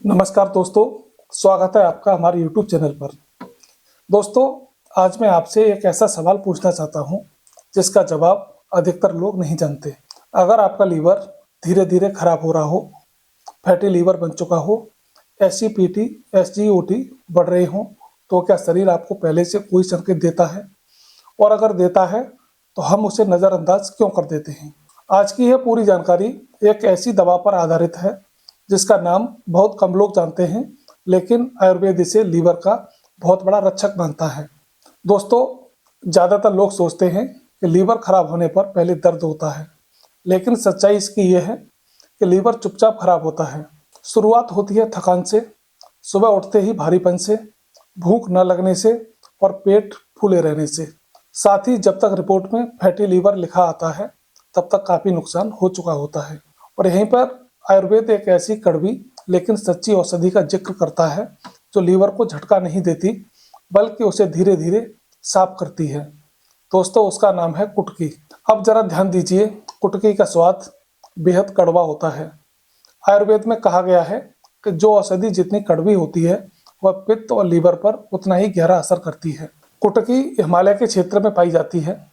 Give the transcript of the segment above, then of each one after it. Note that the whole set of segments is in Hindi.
नमस्कार दोस्तों, स्वागत है आपका हमारे YouTube चैनल पर। दोस्तों, आज मैं आपसे एक ऐसा सवाल पूछना चाहता हूं जिसका जवाब अधिकतर लोग नहीं जानते। अगर आपका लीवर धीरे धीरे खराब हो रहा हो, फैटी लीवर बन चुका हो, एसजीपीटी एसजीओटी बढ़ रहे हो, तो क्या शरीर आपको पहले से कोई संकेत देता है? और अगर देता है तो हम उसे नज़रअंदाज क्यों कर देते हैं? आज की यह पूरी जानकारी एक ऐसी दवा पर आधारित है जिसका नाम बहुत कम लोग जानते हैं, लेकिन आयुर्वेद इसे लीवर का बहुत बड़ा रक्षक मानता है। दोस्तों, ज़्यादातर लोग सोचते हैं कि लीवर खराब होने पर पहले दर्द होता है, लेकिन सच्चाई इसकी यह है कि लीवर चुपचाप खराब होता है। शुरुआत होती है थकान से, सुबह उठते ही भारीपन से, भूख न लगने से और पेट फूले रहने से। साथ ही जब तक रिपोर्ट में फैटी लीवर लिखा आता है तब तक काफ़ी नुकसान हो चुका होता है। और यहीं पर आयुर्वेद एक ऐसी कड़वी लेकिन सच्ची औषधि का जिक्र करता है जो लीवर को झटका नहीं देती बल्कि उसे धीरे धीरे साफ करती है। दोस्तों, उसका नाम है कुटकी। अब जरा ध्यान दीजिए, कुटकी का स्वाद बेहद कड़वा होता है। आयुर्वेद में कहा गया है कि जो औषधि जितनी कड़वी होती है वह पित्त और लीवर पर उतना ही गहरा असर करती है। कुटकी हिमालय के क्षेत्र में पाई जाती है।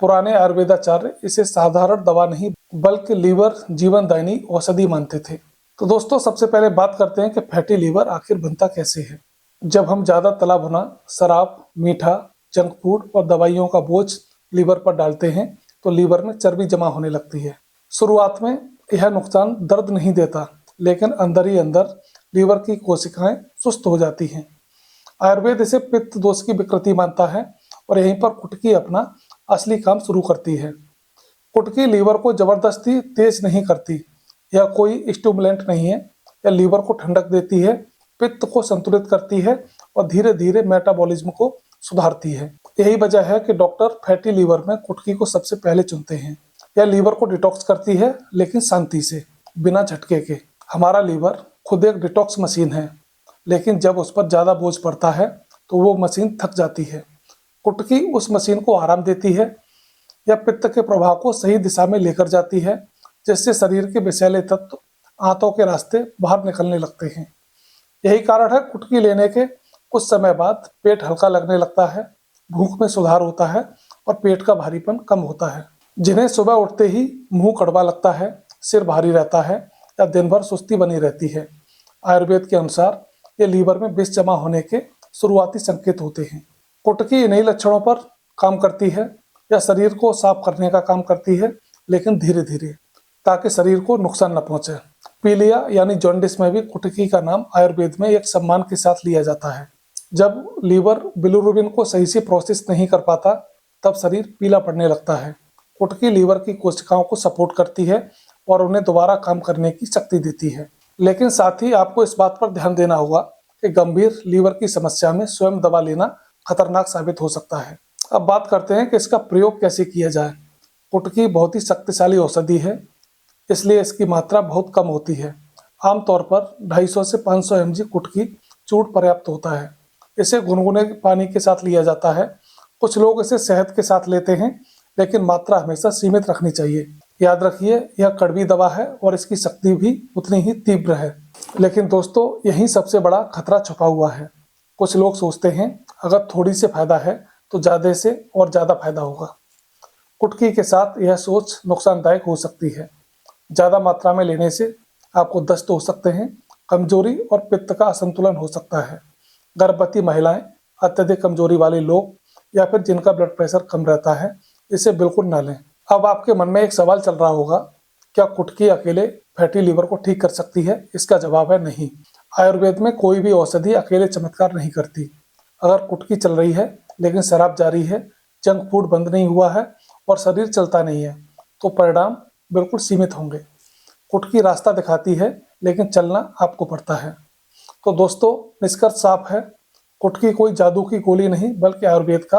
पुराने आयुर्वेदाचार्य इसे साधारण दवा नहीं बल्कि लीवर जीवनदायिनी औषधि मानते थे। तो दोस्तों, सबसे पहले बात करते हैं कि फैटी लीवर आखिर बनता कैसे है। जब हम ज़्यादा तला भुना शराब, मीठा, जंक फूड और दवाइयों का बोझ लीवर पर डालते हैं तो लीवर में चर्बी जमा होने लगती है। शुरुआत में यह नुकसान दर्द नहीं देता, लेकिन अंदर ही अंदर लीवर की कोशिकाएं सुस्त हो जाती हैं। आयुर्वेद इसे पित्त दोष की विकृति मानता है और यहीं पर कुटकी अपना असली काम शुरू करती है। कुटकी लीवर को जबरदस्ती तेज नहीं करती, यह कोई स्टिमुलेंट नहीं है। यह लीवर को ठंडक देती है, पित्त को संतुलित करती है और धीरे धीरे मेटाबॉलिज्म को सुधारती है। यही वजह है कि डॉक्टर फैटी लीवर में कुटकी को सबसे पहले चुनते हैं। यह लीवर को डिटॉक्स करती है, लेकिन शांति से, बिना झटके के। हमारा लीवर खुद एक डिटॉक्स मशीन है, लेकिन जब उस पर ज़्यादा बोझ पड़ता है तो वो मशीन थक जाती है। कुटकी उस मशीन को आराम देती है या पित्त के प्रभाव को सही दिशा में लेकर जाती है, जिससे शरीर के विषैले तत्व आंतों के रास्ते बाहर निकलने लगते हैं। यही कारण है कुटकी लेने के कुछ समय बाद पेट हल्का लगने लगता है, भूख में सुधार होता है और पेट का भारीपन कम होता है। जिन्हें सुबह उठते ही मुंह कड़वा लगता है, सिर भारी रहता है या दिन भर सुस्ती बनी रहती है, आयुर्वेद के अनुसार ये लीवर में विष जमा होने के शुरुआती संकेत होते हैं। कुटकी इन्हीं लक्षणों पर काम करती है या शरीर को साफ करने का काम करती है, लेकिन धीरे धीरे, ताकि शरीर को नुकसान न पहुंचे। पीलिया यानी जॉन्डिस में भी कुटकी का नाम आयुर्वेद में एक सम्मान के साथ लिया जाता है। जब लीवर बिलिरुबिन को सही से प्रोसेस नहीं कर पाता तब शरीर पीला पड़ने लगता है। कुटकी लीवर की कोशिकाओं को सपोर्ट करती है और उन्हें दोबारा काम करने की शक्ति देती है। लेकिन साथ ही आपको इस बात पर ध्यान देना होगा कि गंभीर लीवर की समस्या में स्वयं दवा लेना खतरनाक साबित हो सकता है। अब बात करते हैं कि इसका प्रयोग कैसे किया जाए। कुटकी बहुत ही शक्तिशाली औषधि है, इसलिए इसकी मात्रा बहुत कम होती है। आमतौर पर 250 से 500 mg कुटकी चूर्ण पर्याप्त होता है। इसे गुनगुने पानी के साथ लिया जाता है। कुछ लोग इसे शहद के साथ लेते हैं, लेकिन मात्रा हमेशा सीमित रखनी चाहिए। याद रखिए, यह कड़वी दवा है और इसकी शक्ति भी उतनी ही तीव्र है। लेकिन दोस्तों, यही सबसे बड़ा खतरा छुपा हुआ है। कुछ लोग सोचते हैं अगर थोड़ी से फायदा है तो ज़्यादा से और ज़्यादा फायदा होगा। कुटकी के साथ यह सोच नुकसानदायक हो सकती है। ज़्यादा मात्रा में लेने से आपको दस्त हो सकते हैं, कमजोरी और पित्त का असंतुलन हो सकता है। गर्भवती महिलाएं, अत्यधिक कमजोरी वाले लोग या फिर जिनका ब्लड प्रेशर कम रहता है, इसे बिल्कुल ना लें। अब आपके मन में एक सवाल चल रहा होगा, क्या कुटकी अकेले फैटी लीवर को ठीक कर सकती है? इसका जवाब है नहीं। आयुर्वेद में कोई भी औषधि अकेले चमत्कार नहीं करती। अगर कुटकी चल रही है लेकिन शराब जारी है, जंक फूड बंद नहीं हुआ है और शरीर चलता नहीं है, तो परिणाम बिल्कुल सीमित होंगे। कुटकी रास्ता दिखाती है, लेकिन चलना आपको पड़ता है। तो दोस्तों, निष्कर्ष साफ है, कुटकी कोई जादू की गोली नहीं बल्कि आयुर्वेद का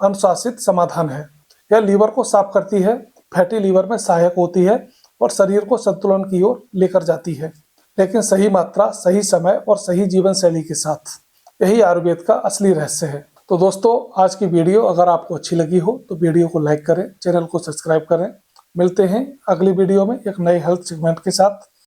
अनुशासित समाधान है। यह लीवर को साफ करती है, फैटी लीवर में सहायक होती है और शरीर को संतुलन की ओर लेकर जाती है, लेकिन सही मात्रा, सही समय और सही जीवन शैली के साथ। यही आयुर्वेद का असली रहस्य है। तो दोस्तों, आज की वीडियो अगर आपको अच्छी लगी हो तो वीडियो को लाइक करें, चैनल को सब्सक्राइब करें। मिलते हैं अगली वीडियो में एक नए हेल्थ सेगमेंट के साथ।